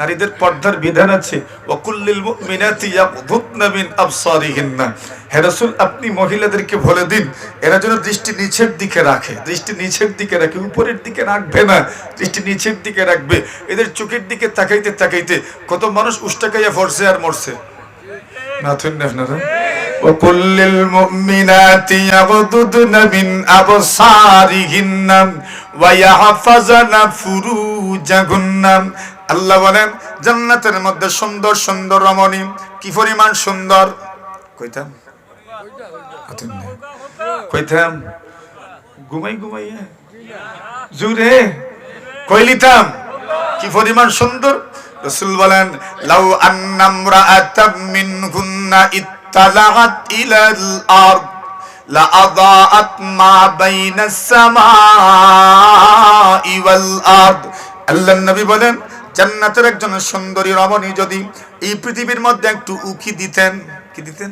নারীদের পর্দার বিধান আছে, ওয়াকুল্লিল মুমিনাতি ইয়াগদুদনা মিন আবসারিহিন্না। হে রাসূল, আপনি মহিলাদেরকে বলে দিন এরা যেন দৃষ্টি নিচের দিকে রাখে, দৃষ্টি নিচের দিকে রাখে, উপরের দিকে রাখবে না, দৃষ্টি নিচের দিকে রাখবে। এদের চোখের দিকে তাকাইতে তাকাইতে কত মানুষ উষ্টাকাইয়া পড়ছে আর মরছে না। তুই আপনারা ওয়াকুল্লিল মুমিনাতি ইয়াগদুদনা মিন আবসারিহিন্না ওয়া ইয়াহফাযনা ফুরুজাহুন্না। আল্লাহ বলেন জান্নাতের মধ্যে সুন্দর সুন্দর রমণী, কি পরিমাণ সুন্দর। কইতাম কইতাম ঘুমাই ঘুমাইয়া জুরে কইলিতাম কি পরিমাণ সুন্দর। রাসূল বলেন লাউ আন্নামরাআতাম মিনহুন্না ইত্তালাআত ইলাল আরদ লা আযাআত মা বাইনাস সামাই ওয়াল আরদ। আল্লাহর নবী বলেন জান্নাতের একজন সুন্দরী রমণী যদি এই পৃথিবীর মধ্যে একটু উকি দিতেন, কি দিতেন,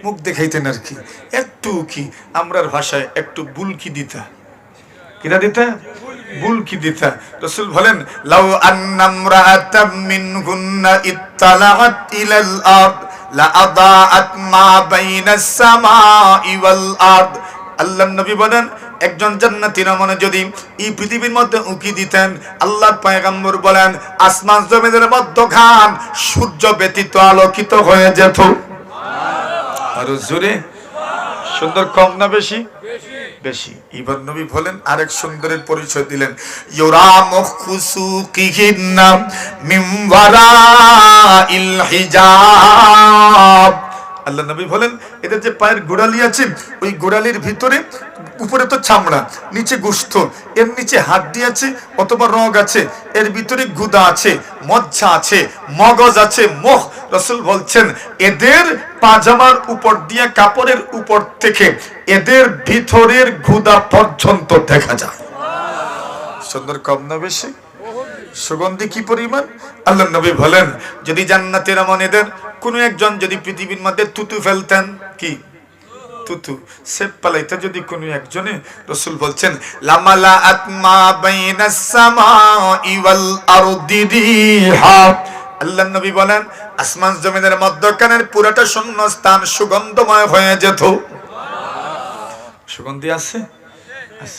মুখ দেখাইতেন আর কি, একটু উকি, আমরার ভাষায় একটু বুলকি দিতা, কিরা দিতা, বুলকি দিতা। রাসূল বলেন লাউ আন্নামরাআতাম মিনহুন্না ইত্তালাআত ইলাল আরদ লা আযাআত মা বাইনাস সামাই ওয়াল আরদ। আল্লাহর নবী বলেন একজন জান্নাতি রমণী যদি এই পৃথিবীর মধ্যে উকি দিতেন, আল্লাহর পয়গম্বর বলেন আসমান জমিনের মধ্যখান সূর্য ব্যতীত আলোকিত হয়ে যেত। আর জোরে সুন্দর কম না বেশি? বেশি। এবার নবী বলেন আরেক সুন্দরের পরিচয় দিলেন, ইউরামু খুসুকিহিন্না মিন ওয়ারাইল হিজাব। আল্লাহ নবী বলেন এদের যে পায়ের গোড়ালি আছে ওই গোড়ালির ভিতরে, উপরে তো চামড়া, নিচে গোশত, এর নিচে হাড্ডি আছে অথবা রগ আছে, এর ভিতরে গুদা আছে, মজ্জা আছে, মগজ আছে, মুখ। রাসূল বলছেন এদের পাজামার উপর দিয়ে কাপড়ের উপর থেকে এদের ভিতরের গুদা পর্যন্ত দেখা যায়। সুন্দর কম না বেশি? সুগন্ধি কি পরিমাণ। আল্লাহ নবী বলেন যদি জান্নাতের রমণীদের কোন একজন যদি পৃথিবীর মধ্যে থুতু ফেলতেন, কি থুতু সেপ পালাইতে যদি কোন একজনে, রাসূল বলছেন লামালাআত মা বাইনাস সামাই ওয়াল আরদি রিহা। আল্লাহর নবী বলেন আসমান জমিনের মধ্যখানের পুরোটা শূন্য স্থান সুগন্ধময় হয়ে যেত। সুগন্ধি আছে? আছে।